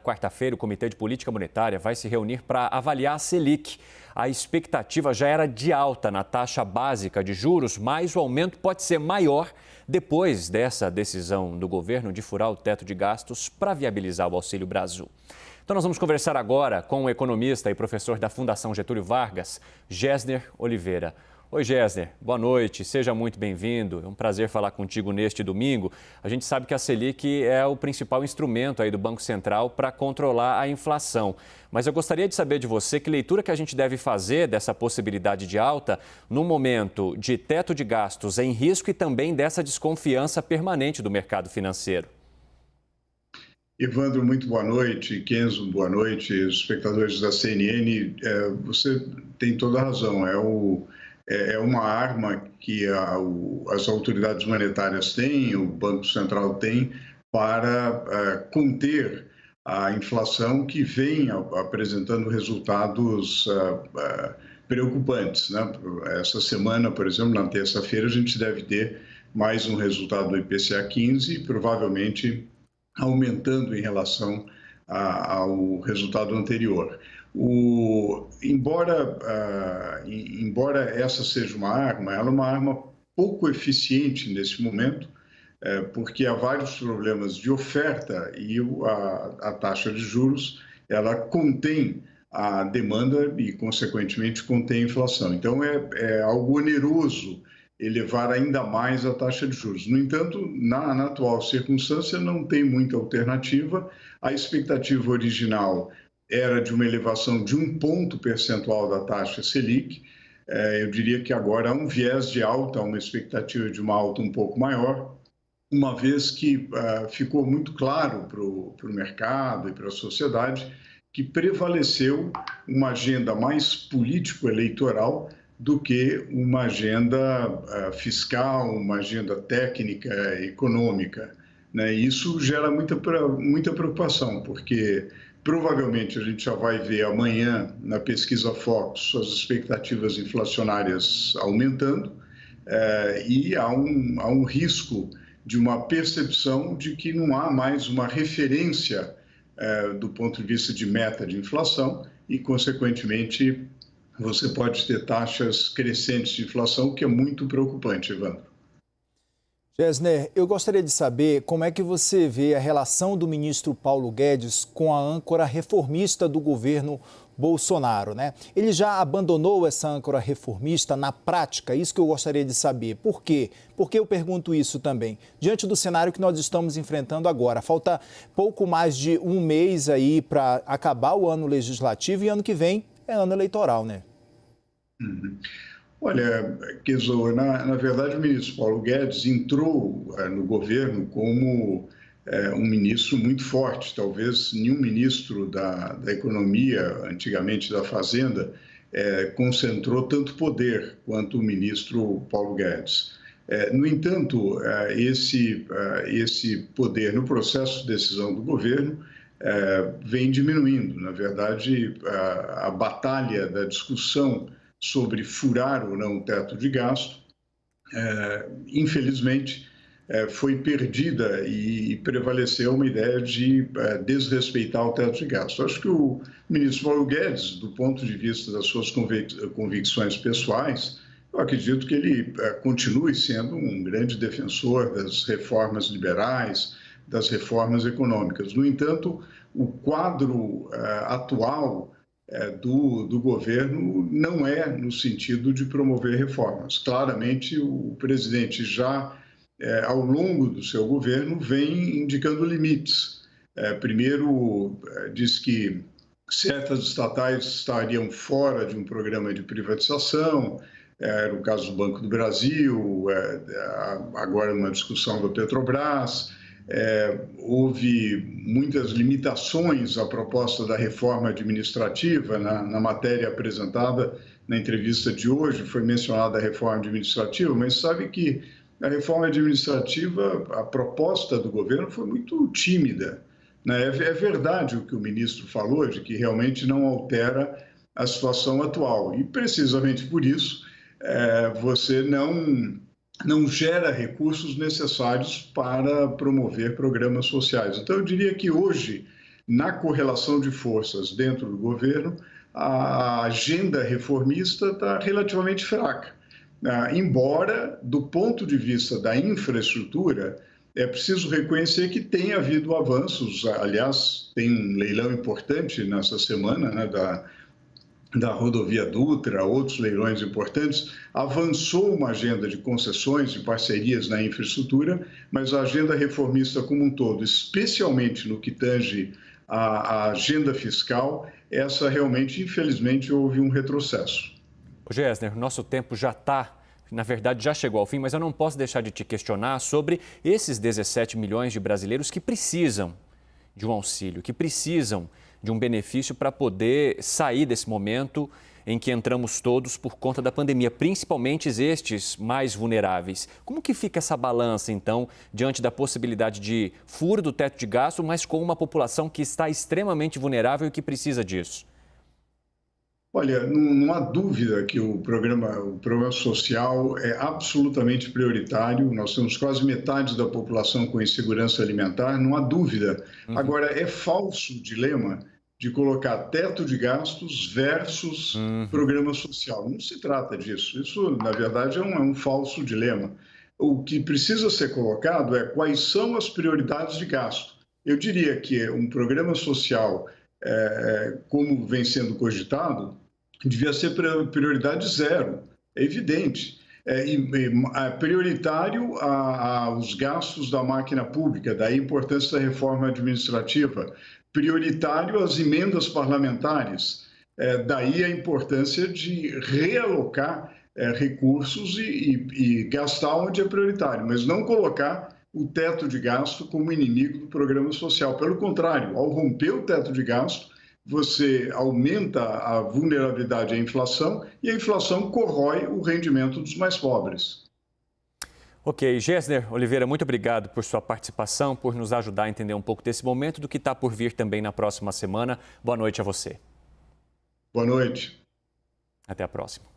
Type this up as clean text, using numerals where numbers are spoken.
Quarta-feira, o Comitê de Política Monetária vai se reunir para avaliar a Selic. A expectativa já era de alta na taxa básica de juros, mas o aumento pode ser maior depois dessa decisão do governo de furar o teto de gastos para viabilizar o Auxílio Brasil. Então nós vamos conversar agora com o economista e professor da Fundação Getúlio Vargas, Gessner Oliveira. Oi, Gessner, boa noite, seja muito bem-vindo. É um prazer falar contigo neste domingo. A gente sabe que a Selic é o principal instrumento aí do Banco Central para controlar a inflação. Mas eu gostaria de saber de você que leitura que a gente deve fazer dessa possibilidade de alta no momento de teto de gastos em risco e também dessa desconfiança permanente do mercado financeiro. Evandro, muito boa noite. Kenzo, boa noite. Espectadores da CNN, você tem toda a razão. É uma arma que as autoridades monetárias têm, o Banco Central tem, para conter a inflação que vem apresentando resultados preocupantes, né? Essa semana, por exemplo, na terça-feira, a gente deve ter mais um resultado do IPCA 15, provavelmente aumentando em relação ao resultado anterior. Embora essa seja uma arma, ela é uma arma pouco eficiente nesse momento, porque há vários problemas de oferta e a taxa de juros, ela contém a demanda e, consequentemente, contém a inflação. Então, é algo oneroso elevar ainda mais a taxa de juros. No entanto, na atual circunstância, não tem muita alternativa. A expectativa original era de uma elevação de 1 ponto percentual da taxa Selic. Eu diria que agora há um viés de alta, uma expectativa de uma alta um pouco maior, uma vez que ficou muito claro para o mercado e para a sociedade que prevaleceu uma agenda mais político-eleitoral do que uma agenda fiscal, uma agenda técnica, econômica, né? Isso gera muita preocupação, porque provavelmente a gente já vai ver amanhã na pesquisa Focus as expectativas inflacionárias aumentando e há um risco de uma percepção de que não há mais uma referência do ponto de vista de meta de inflação e, consequentemente, você pode ter taxas crescentes de inflação, o que é muito preocupante, Evandro. Gessner, eu gostaria de saber como é que você vê a relação do ministro Paulo Guedes com a âncora reformista do governo Bolsonaro, né? Ele já abandonou essa âncora reformista na prática? Isso que eu gostaria de saber. Por quê? Por que eu pergunto isso também? Diante do cenário que nós estamos enfrentando agora, falta pouco mais de um mês aí para acabar o ano legislativo e ano que vem é ano eleitoral, né? Uhum. Olha, Kenzo, na verdade, o ministro Paulo Guedes entrou no governo como um ministro muito forte. Talvez nenhum ministro da Economia, antigamente da Fazenda, concentrou tanto poder quanto o ministro Paulo Guedes. No entanto, esse poder no processo de decisão do governo vem diminuindo. Na verdade, a batalha da discussão sobre furar ou não o teto de gasto, infelizmente, foi perdida e prevaleceu uma ideia de desrespeitar o teto de gasto. Acho que o ministro Paulo Guedes, do ponto de vista das suas convicções pessoais, eu acredito que ele continue sendo um grande defensor das reformas liberais, das reformas econômicas. No entanto, o quadro atual do governo não é no sentido de promover reformas. Claramente, o presidente já, ao longo do seu governo, vem indicando limites. Primeiro, diz que certas estatais estariam fora de um programa de privatização, era o caso do Banco do Brasil, agora uma discussão da Petrobras. Houve muitas limitações à proposta da reforma administrativa. Na matéria apresentada na entrevista de hoje foi mencionada a reforma administrativa, mas sabe que a reforma administrativa, a proposta do governo foi muito tímida, né? É verdade o que o ministro falou, de que realmente não altera a situação atual, e precisamente por isso você não gera recursos necessários para promover programas sociais. Então, eu diria que hoje, na correlação de forças dentro do governo, a agenda reformista está relativamente fraca. Embora, do ponto de vista da infraestrutura, é preciso reconhecer que tem havido avanços. Aliás, tem um leilão importante nessa semana, né, da rodovia Dutra, outros leilões importantes. Avançou uma agenda de concessões e parcerias na infraestrutura, mas a agenda reformista como um todo, especialmente no que tange a agenda fiscal, essa realmente, infelizmente, houve um retrocesso. Gessner, nosso tempo já está, na verdade, já chegou ao fim, mas eu não posso deixar de te questionar sobre esses 17 milhões de brasileiros que precisam de um auxílio, que precisam de um benefício para poder sair desse momento em que entramos todos por conta da pandemia, principalmente estes mais vulneráveis. Como que fica essa balança, então, diante da possibilidade de furo do teto de gasto, mas com uma população que está extremamente vulnerável e que precisa disso? Olha, não há dúvida que o programa social é absolutamente prioritário. Nós temos quase metade da população com insegurança alimentar, não há dúvida. Agora, é falso o dilema de colocar teto de gastos versus programa social. Não se trata disso. Isso, na verdade, é um falso dilema. O que precisa ser colocado é quais são as prioridades de gasto. Eu diria que um programa social, como vem sendo cogitado, devia ser prioridade zero, é evidente. Prioritário aos gastos da máquina pública, daí a importância da reforma administrativa. Prioritário às emendas parlamentares, daí a importância de realocar recursos e gastar onde é prioritário, mas não colocar o teto de gasto como inimigo do programa social. Pelo contrário, ao romper o teto de gasto, você aumenta a vulnerabilidade à inflação e a inflação corrói o rendimento dos mais pobres. Ok, Gessner Oliveira, muito obrigado por sua participação, por nos ajudar a entender um pouco desse momento, do que está por vir também na próxima semana. Boa noite a você. Boa noite. Até a próxima.